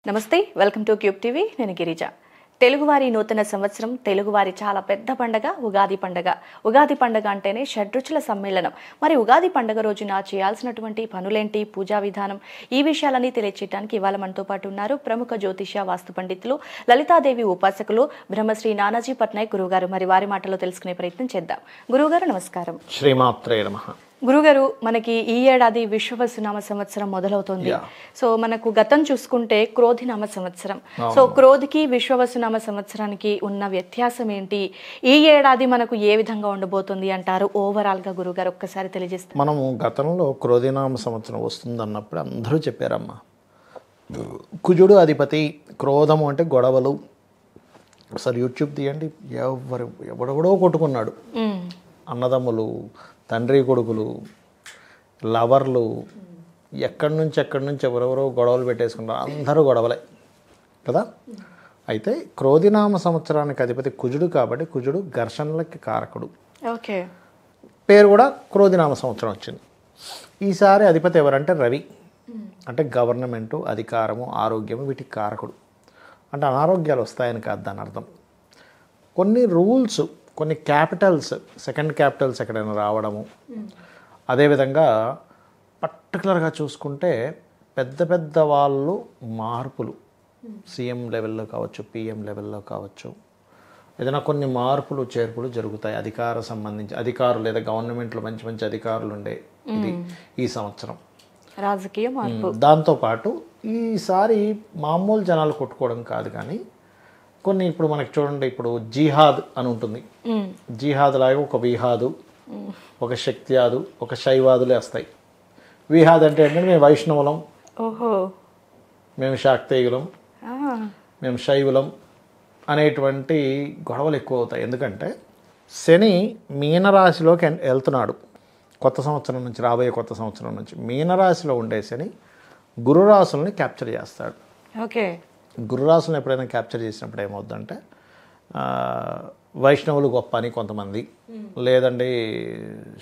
నమస్తే, welcome to cube TV. నేను గిరిజ. తెలుగువారి నూతన సంవత్సరం, తెలుగువారి చాలా పెద్ద పండగ ఉగాది పండగ. ఉగాది పండగ అంటేనే షడ్రుచుల సమ్మేళనం. మరి ఉగాది పండగ రోజున చేయాల్సినటువంటి పనులేంటి, పూజా విధానం, ఈ విషయాలన్నీ తెలియచేయడానికి ఇవాళ మనతో పాటు ఉన్నారు ప్రముఖ జ్యోతిష వాస్తు పండితులు, లలితాదేవి ఉపాసకులు బ్రహ్మశ్రీ నానాజీ పట్నాయక్ గురుగారు. మరి వారి మాటలో తెలుసుకునే ప్రయత్నం చేద్దాం. గురుగారు నమస్కారం. శ్రీమాత్రే నమః. గురుగారు, మనకి ఈ ఏడాది విశ్వవసునామ సంవత్సరం మొదలవుతుంది. సో మనకు గతం చూసుకుంటే క్రోధినామ సంవత్సరం. సో క్రోధికి విశ్వవసునామ సంవత్సరానికి ఉన్న వ్యత్యాసం ఏంటి? ఈ ఏడాది మనకు ఏ విధంగా ఉండబోతుంది అంటారు ఓవరాల్ గా? గురుగారు ఒక్కసారి తెలియజేస్తారు. మనము గతంలో క్రోధినామ సంవత్సరం వస్తుంది అన్నప్పుడు అందరూ చెప్పారమ్మా, కుజుడు అధిపతి, క్రోధము అంటే గొడవలు. అసలు యూట్యూబ్ తీయండి, ఎవడెవడో కొట్టుకున్నాడు. అన్నదమ్ములు, తండ్రి కొడుకులు, లవర్లు, ఎక్కడి నుంచి ఎవరెవరో గొడవలు పెట్టేసుకున్నారు. అందరూ గొడవలే కదా. అయితే క్రోధినామ సంవత్సరానికి అధిపతి కుజుడు కాబట్టి కుజుడు ఘర్షణలకి కారకుడు. ఓకే, పేరు కూడా క్రోధినామ సంవత్సరం వచ్చింది. ఈసారి అధిపతి ఎవరంటే రవి. అంటే గవర్నమెంటు, అధికారము, ఆరోగ్యము వీటికి కారకుడు. అంటే అనారోగ్యాలు వస్తాయని కాదు దాని అర్థం. కొన్ని రూల్స్, కొన్ని క్యాపిటల్స్, సెకండ్ క్యాపిటల్స్ ఎక్కడైనా రావడము. అదేవిధంగా పర్టికులర్గా చూసుకుంటే పెద్ద పెద్ద వాళ్ళు మార్పులు, సీఎం లెవెల్లో కావచ్చు, పిఎం లెవెల్లో కావచ్చు, ఏదైనా కొన్ని మార్పులు చేర్పులు జరుగుతాయి. అధికారులు లేదా గవర్నమెంట్లో మంచి మంచి అధికారులు ఉండే ఇది ఈ సంవత్సరం రాజకీయ మార్పు. దాంతోపాటు ఈసారి మామూలు జనాలు కొట్టుకోవడం కాదు, కానీ కొన్ని ఇప్పుడు మనకి చూడండి, ఇప్పుడు జిహాద్ అని ఉంటుంది. జిహాద్ లాగా ఒక విహాదు, ఒక శక్తియాదు, ఒక శైవాదులే వస్తాయి. విహాద్ అంటే ఏంటంటే మేము వైష్ణవులం, మేము శాక్తేయులం, మేము శైవులం అనేటువంటి గొడవలు ఎక్కువ అవుతాయి. ఎందుకంటే శని మీనరాశిలోకి వెళ్తున్నాడు కొత్త సంవత్సరం నుంచి, రాబోయే కొత్త సంవత్సరం నుంచి. మీనరాశిలో ఉండే శని గురురాశుల్ని క్యాప్చర్ చేస్తాడు. ఓకే, గురురాశులను ఎప్పుడైనా క్యాప్చర్ చేసినప్పుడు ఏమవుద్దంటే వైష్ణవులు గొప్ప అని కొంతమంది, లేదండి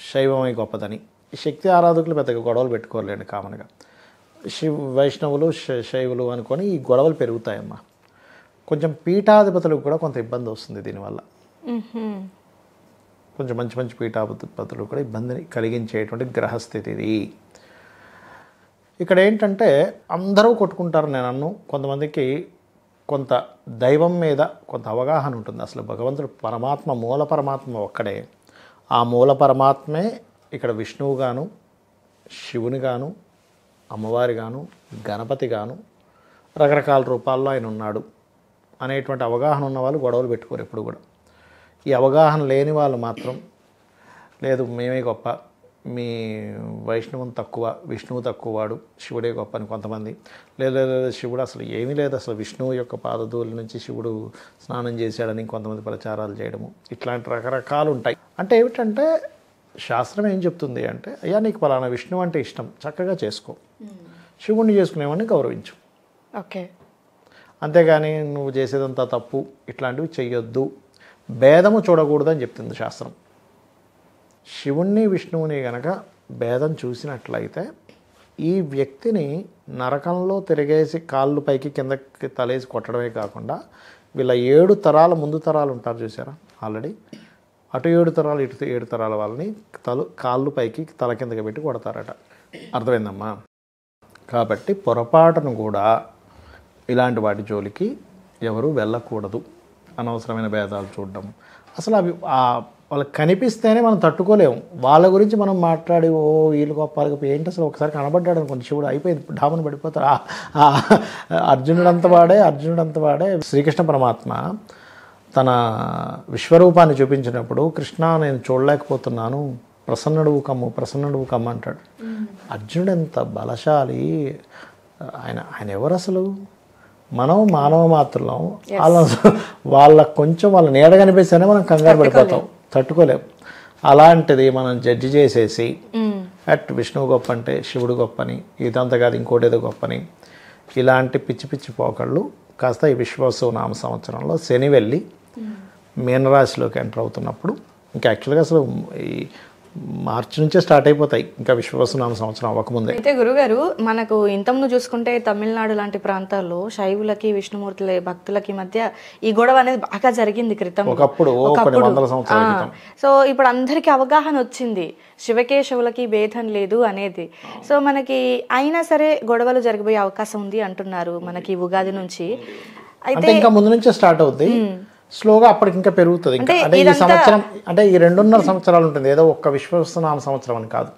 శైవమై గొప్పదని. శక్తి ఆరాధకులు పెద్దగా గొడవలు పెట్టుకోలేండి కామన్గా. వైష్ణవులు శైవులు అనుకొని ఈ గొడవలు పెరుగుతాయమ్మా. కొంచెం పీఠాధిపతులకు కూడా కొంత ఇబ్బంది వస్తుంది దీనివల్ల. కొంచెం మంచి మంచి పీఠాధిపతులు కూడా ఇబ్బందిని కలిగించేటువంటి గ్రహస్థితి ఇది. ఇక్కడ ఏంటంటే అందరూ కొట్టుకుంటారు నేను కొంతమందికి కొంత దైవం మీద కొంత అవగాహన ఉంటుంది. అసలు భగవంతుడు పరమాత్మ, మూల పరమాత్మ ఒక్కడే. ఆ మూల పరమాత్మే ఇక్కడ విష్ణువుగాను, శివునిగాను, అమ్మవారిగాను, గణపతిగాను రకరకాల రూపాల్లో ఆయన ఉన్నాడు అనేటువంటి అవగాహన ఉన్న వాళ్ళు గొడవలు పెట్టుకోరు ఎప్పుడు కూడా. ఈ అవగాహన లేని వాళ్ళు మాత్రం లేదు మేమే గొప్ప, మీ వైష్ణవం తక్కువ, విష్ణువు తక్కువ వాడు, శివుడే గొప్ప అని కొంతమంది. లేదు శివుడు అసలు ఏమీ లేదు, అసలు విష్ణువు యొక్క పాదధూళి నుంచి శివుడు స్నానం చేశాడని కొంతమంది ప్రచారాలు చేయడము, ఇట్లాంటి రకరకాలు ఉంటాయి. అంటే ఏమిటంటే శాస్త్రం ఏం చెప్తుంది అంటే, అయ్యా నీకు పలానా విష్ణువు అంటే ఇష్టం, చక్కగా చేసుకో, శివుణ్ణి చేసుకునేవాడిని గౌరవించు. ఓకే, అంతేగాని నువ్వు చేసేదంతా తప్పు, ఇట్లాంటివి చెయ్యొద్దు, భేదము చూడకూడదు అని చెప్తుంది శాస్త్రం. శివుణ్ణి విష్ణువుని గనక భేదం చూసినట్లయితే ఈ వ్యక్తిని నరకంలో తిరిగేసి కాళ్ళు పైకి కిందకి తలేసి కొట్టడమే కాకుండా వీళ్ళ 7 తరాల ముందు తరాలు ఉంటారు చూసారా, ఆల్రెడీ అటు 7 తరాలు ఇటు 7 తరాల వాళ్ళని కాళ్ళు పైకి తల కిందకి పెట్టి కొడతారట. అర్థమైందమ్మా? కాబట్టి పొరపాటును కూడా ఇలాంటి వాటి జోలికి ఎవరు వెళ్ళకూడదు. అనవసరమైన భేదాలు చూడడం, అసలు అవి వాళ్ళకి కనిపిస్తేనే మనం తట్టుకోలేము. వాళ్ళ గురించి మనం మాట్లాడి ఓ వీళ్ళు గొప్ప ఏంటి, అసలు ఒకసారి కనబడ్డాడు అనుకోండి శివుడు, అయిపోయింది, డామను పడిపోతారు. అర్జునుడంత వాడే శ్రీకృష్ణ పరమాత్మ తన విశ్వరూపాన్ని చూపించినప్పుడు, కృష్ణ నేను చూడలేకపోతున్నాను, ప్రసన్నుడు కమ్ము అంటాడు. అర్జునుడు ఎంత బలశాలి, ఆయన ఎవరు అసలు? మనం మానవ మాత్రులం. వాళ్ళకు కొంచెం వాళ్ళ నీడ కనిపిస్తేనే మనం కంగారు పడిపోతాం, తట్టుకోలేం. అలాంటిది మనం జడ్జి చేసేసి అట్ విష్ణువు గొప్ప అంటే శివుడు గొప్పని, ఇదంతా కాదు ఇంకోటి ఏదో గొప్పని, ఇలాంటి పిచ్చి పిచ్చి పోకళ్ళు కాస్త ఈ విశ్వాస నామ సంవత్సరంలో శని వెళ్ళి మీనరాశిలోకి ఎంటర్ అవుతున్నప్పుడు, ఇంకా యాక్చువల్గా అసలు ఈ మార్చి నుంచే స్టార్ట్ అయిపోతాయి, ఇంకా విశ్వవసునామ సంవత్సరం అవ్వకముందే. అయితే గురుగారు మనకు ఇంతకుముందు చూసుకుంటే తమిళనాడు లాంటి ప్రాంతాల్లో శైవులకి విష్ణుమూర్తుల భక్తులకి మధ్య ఈ గొడవ అనేది బాగా జరిగింది క్రితం, ఒకప్పుడు కొన్ని వందల సంవత్సరాల క్రితం. సో ఇప్పుడు అందరికి అవగాహన వచ్చింది శివకేశవులకి భేదం లేదు అనేది. సో మనకి అయినా సరే గొడవలు జరగబోయే అవకాశం ఉంది అంటున్నారు మనకి ఉగాది నుంచి. అంటే ఇంకా ముందు నుంచే స్టార్ట్ అవుతాయి, స్లోగా అప్పటికి ఇంకా పెరుగుతుంది. ఇంకా అంటే ఈ సంవత్సరం అంటే ఈ 2.5 సంవత్సరాలు ఉంటుంది, ఏదో ఒక్క విశ్వవసునామ సంవత్సరం అని కాదు.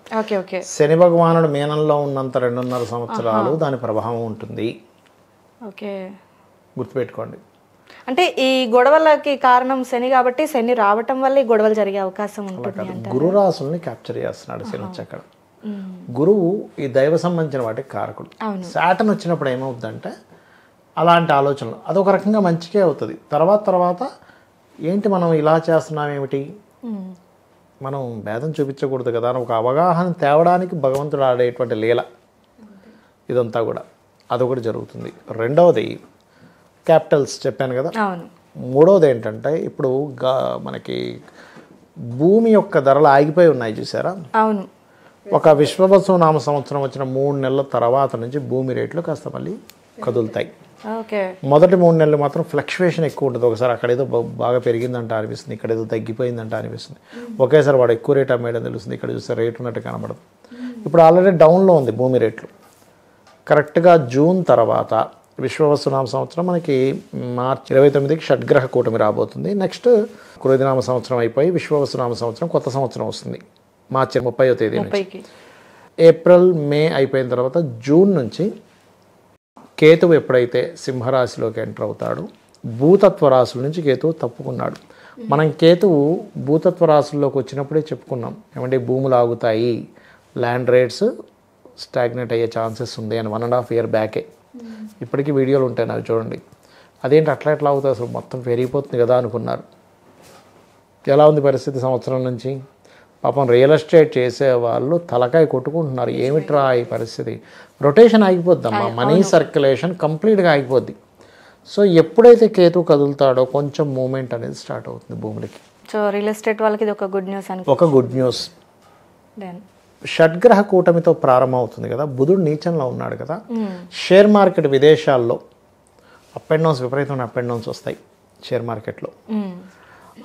శని భగవానుడు మీనంలో ఉన్నంత 2.5 సంవత్సరాలు దాని ప్రభావం ఉంటుంది, గుర్తుపెట్టుకోండి. అంటే ఈ గొడవలకి కారణం శని కాబట్టి శని రావటం వల్ల ఈ గొడవలు జరిగే అవకాశం ఉంటుంది. గురు రాసుల్ని క్యాప్చర్ చేస్తున్నాడు శని వచ్చి అక్కడ. గురువు ఈ దైవ సంబంధించిన వాటికి కారకుడు. శాటర్న్ వచ్చినప్పుడు ఏమవుతుందంటే అలాంటి ఆలోచనలు అదొక రకంగా మంచికే అవుతుంది. తర్వాత ఏంటి మనం ఇలా చేస్తున్నాం ఏమిటి, మనం భేదం చూపించకూడదు కదా అని ఒక అవగాహన తేవడానికి భగవంతుడు ఆడేటువంటి లీల ఇదంతా కూడా, అదొకటి జరుగుతుంది. రెండవది క్యాపిటల్స్ చెప్పాను కదా. మూడవది ఏంటంటే ఇప్పుడు మనకి భూమి యొక్క ధరలు ఆగిపోయి ఉన్నాయి చూసారా. అవును, ఒక విశ్వవసునామ సంవత్సరం వచ్చిన 3 నెలల తర్వాత నుంచి భూమి రేట్లు కాస్త మళ్ళీ కదులుతాయి. మొదటి 3 నెలలు మాత్రం ఫ్లక్చువేషన్ ఎక్కువ ఉంటుంది. ఒకసారి అక్కడేదో బాగా పెరిగిందంట అనిపిస్తుంది, ఇక్కడ ఏదో తగ్గిపోయిందంట అనిపిస్తుంది. ఒకేసారి వాడు ఎక్కువ రేట్ అమ్మేయడం తెలుస్తుంది, ఇక్కడ చూస్తే రేట్ ఉన్నట్టు కనబడదు. ఇప్పుడు ఆల్రెడీ డౌన్లో ఉంది భూమి రేట్లు. కరెక్ట్గా జూన్ తర్వాత విశ్వవసునామ సంవత్సరం మనకి మార్చి 29కి షడ్గ్రహ కూటమి రాబోతుంది. నెక్స్ట్ క్రోధినామ సంవత్సరం అయిపోయి విశ్వవసునామ సంవత్సరం కొత్త సంవత్సరం వస్తుంది మార్చి 30వ తేదీ నుంచి. ఏప్రిల్ మే అయిపోయిన తర్వాత జూన్ నుంచి కేతువు ఎప్పుడైతే సింహరాశిలోకి ఎంటర్ అవుతాడో భూతత్వ రాశుల నుంచి కేతువు తప్పుకున్నాడు. మనం కేతువు భూతత్వ రాశుల్లోకి వచ్చినప్పుడే చెప్పుకున్నాం ఏమంటే భూములు ఆగుతాయి, ల్యాండ్ రేట్స్ స్టాగ్నేట్ అయ్యే ఛాన్సెస్ ఉంది అని 1.5 year బ్యాకే. ఇప్పటికీ వీడియోలు ఉంటాయి నాకు చూడండి. అదేంటి అట్లా ఎట్లా అవుతుంది అసలు మొత్తం పెరిగిపోతుంది కదా అనుకున్నారు. ఎలా ఉంది పరిస్థితి సంవత్సరం నుంచి? పాపం రియల్ ఎస్టేట్ చేసే వాళ్ళు తలకాయ కొట్టుకుంటున్నారు, ఏమిట్రా ఈ పరిస్థితి, రొటేషన్ ఆగిపోద్దమ్మా, మనీ సర్క్యులేషన్ కంప్లీట్గా ఆగిపోద్ది. సో ఎప్పుడైతే కేతు కదులుతాడో కొంచెం మూమెంట్ అనేది స్టార్ట్ అవుతుంది భూములకి. సో రియల్ ఎస్టేట్ వాళ్ళకి ఇది ఒక గుడ్ న్యూస్ ఒక గుడ్ న్యూస్. షడ్గ్రహ కూటమితో ప్రారంభం అవుతుంది కదా, బుధుడు నీచంలో ఉన్నాడు కదా. షేర్ మార్కెట్ విదేశాల్లో అప్ అండ్ డౌన్స్, విపరీతమైన అప్ అండ్ డౌన్స్ వస్తాయి షేర్ మార్కెట్లో.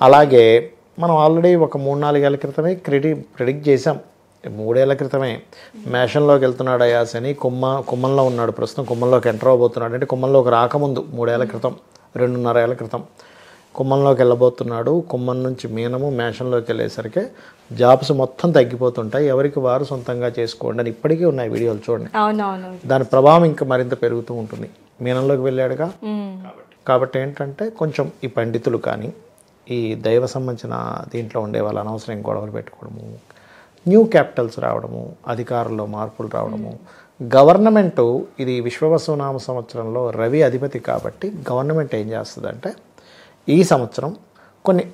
అలాగే మనం ఆల్రెడీ ఒక 3-4 ఏళ్ల క్రితమే ప్రిడిక్ట్ చేసాం, 3 ఏళ్ల క్రితమే మేషంలోకి వెళ్తున్నాడు అయ్యా శని, కుంభంలో ఉన్నాడు ప్రస్తుతం, కుంభంలోకి ఎంటర్ అవబోతున్నాడు. అంటే కుంభంలోకి రాకముందు 3 ఏళ్ల క్రితం, 2.5 ఏళ్ల క్రితం కుంభంలోకి వెళ్ళబోతున్నాడు. కుంభం నుంచి మీనము, మేషంలోకి వెళ్ళేసరికి జాబ్స్ మొత్తం తగ్గిపోతుంటాయి, ఎవరికి వారు సొంతంగా చేసుకోండి అని ఇప్పటికీ ఉన్నాయి వీడియోలు చూడండి. దాని ప్రభావం ఇంకా మరింత పెరుగుతూ ఉంటుంది. మీనంలోకి వెళ్ళాడుగా, కాబట్టి ఏంటంటే కొంచెం ఈ పండితులు కానీ ఈ దైవ సంబంధించిన దీంట్లో ఉండే వాళ్ళు అనవసరం గొడవలు పెట్టుకోవడము, న్యూ క్యాపిటల్స్ రావడము, అధికారుల్లో మార్పులు రావడము, గవర్నమెంటు ఇది విశ్వవసునామ సంవత్సరంలో రవి అధిపతి కాబట్టి గవర్నమెంట్ ఏం చేస్తుందంటే ఈ సంవత్సరం కొన్ని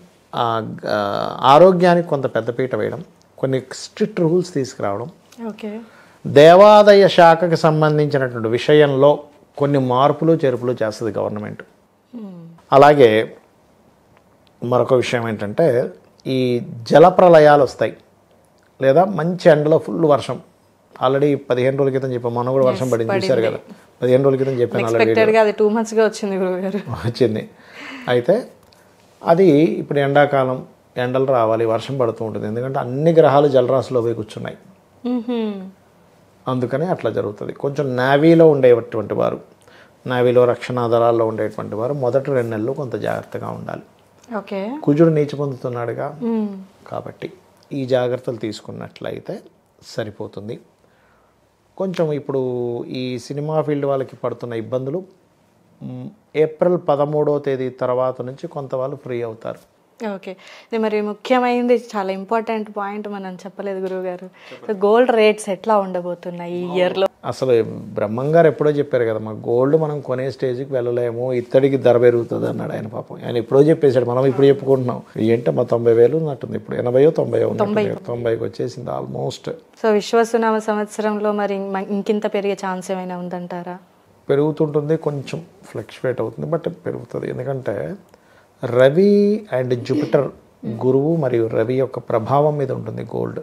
ఆరోగ్యానికి కొంత పెద్దపీట వేయడం, కొన్ని స్ట్రిక్ట్ రూల్స్ తీసుకురావడం, దేవాదాయ శాఖకు సంబంధించినటువంటి విషయంలో కొన్ని మార్పులు చేర్పులు చేస్తుంది గవర్నమెంట్. అలాగే మరొక విషయం ఏంటంటే ఈ జల ప్రళయాలు వస్తాయి, లేదా మంచి ఎండలో ఫుల్ వర్షం. ఆల్రెడీ 15 రోజుల క్రితం చెప్పాం, మనం కూడా వర్షం పడింది చూశారు కదా, 15 రోజుల క్రితం చెప్పాను వచ్చింది. అయితే అది ఇప్పుడు ఎండాకాలం, ఎండలు రావాలి, వర్షం పడుతూ ఉంటుంది, ఎందుకంటే అన్ని గ్రహాలు జలరాశిలో పోయి కూర్చున్నాయి, అందుకని అట్లా జరుగుతుంది. కొంచెం నేవీలో ఉండేటువంటి వారు, నేవీలో రక్షణ దళాల్లో ఉండేటువంటి వారు మొదటి 2 నెలలు కొంత జాగ్రత్తగా ఉండాలి. కుజుడు నీచ పొందుతున్నాడుగా, కాబట్టి ఈ జాగ్రత్తలు తీసుకున్నట్లయితే సరిపోతుంది. కొంచెం ఇప్పుడు ఈ సినిమా ఫీల్డ్ వాళ్ళకి పడుతున్న ఇబ్బందులు ఏప్రిల్ 13వ తేదీ తర్వాత నుంచి కొంత వాళ్ళు ఫ్రీ అవుతారు. ఓకే, ఇది మరి ముఖ్యమైనది, చాలా ఇంపార్టెంట్ పాయింట్ మనం చెప్పలేదు గురువుగారు. గోల్డ్ రేట్స్ ఎట్లా ఉండబోతున్నాయి ఈ ఇయర్లో? అసలు బ్రహ్మంగారు ఎప్పుడో చెప్పారు కదా, మా గోల్డ్ మనం కొనే స్టేజ్కి వెళ్ళలేము, ఇత్తడికి ధర పెరుగుతుంది అన్నాడు ఆయన. పాపం ఆయన ఎప్పుడో చెప్పేశాడు, మనం ఇప్పుడు చెప్పుకుంటున్నాం. ఏంటో మా 90,000 ఉన్నట్టుంది, ఇప్పుడు 80-90కి వచ్చేసింది ఆల్మోస్ట్. సో విశ్వవసునామ సంవత్సరంలో మరి ఇంకింత పెరిగే ఛాన్స్ ఏమైనా ఉందంటారా? పెరుగుతుంటుంది, కొంచెం ఫ్లక్చువేట్ అవుతుంది, బట్ పెరుగుతుంది. ఎందుకంటే రవి అండ్ జూపిటర్, గురువు మరియు రవి యొక్క ప్రభావం మీద ఉంటుంది గోల్డ్.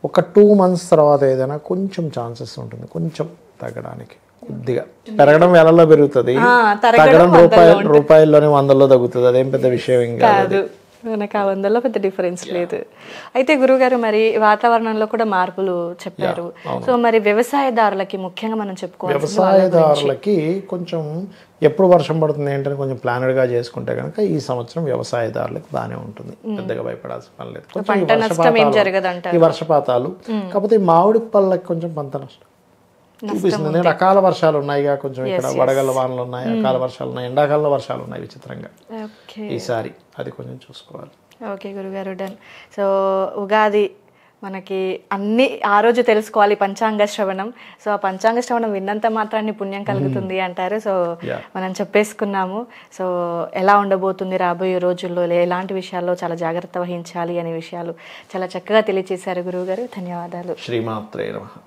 ఒక 2 months తర్వాత ఏదైనా కొంచెం ఛాన్సెస్ ఉంటుంది, కొంచెం తగ్గడానికి. కొద్దిగా పెరగడం వేలల్లో పెరుగుతుంది, తగ్గడం రూపాయల్లోనే 100లో తగ్గుతుంది. అదేం పెద్ద విషయం ఏం కాదు. మనకు ఆ 100లో పెద్ద డిఫరెన్స్ లేదు. అయితే గురుగారు మరి వాతావరణంలో కూడా మార్పులు చెప్పారు. సో మరి వ్యవసాయదారులకి ముఖ్యంగా మనం చెప్పుకోవాలి, వ్యవసాయదారులకి కొంచెం ఎప్పుడు వర్షం పడుతుంది ఏంటని కొంచెం ప్లానెడ్గా చేసుకుంటే కనుక ఈ సంవత్సరం వ్యవసాయదారులకు బాగానే ఉంటుంది, పెద్దగా భయపడాల్సిన పని లేదు. కొంచెం ఈ వర్షపాతాలు కాకపోతే ఈ మామిడి పళ్ళకి కొంచెం పంట నష్టం చూపిస్తుంది. ఎందుకంటే అకాల వర్షాలు ఉన్నాయిగా, కొంచెం ఇక్కడ వడగళ్ళ వానలు ఉన్నాయి, అకాల వర్షాలు ఉన్నాయి, ఎండాకాలంలో వర్షాలు ఉన్నాయి విచిత్రంగా ఈసారి, అది కొంచెం చూసుకోవాలి. ఓకే గురుగారు, డన్. సో ఉగాది మనకి అన్ని ఆ రోజు తెలుసుకోవాలి, పంచాంగ శ్రవణం. సో ఆ పంచాంగ శ్రవణం విన్నంత మాత్రాన్ని పుణ్యం కలుగుతుంది అంటారు. సో మనం చెప్పేసుకున్నాము. సో ఎలా ఉండబోతుంది రాబోయే రోజుల్లో, ఎలాంటి విషయాల్లో చాలా జాగ్రత్త వహించాలి అనే విషయాలు చాలా చక్కగా తెలియజేశారు గురువుగారు. ధన్యవాదాలు. శ్రీమాత్రే నమః.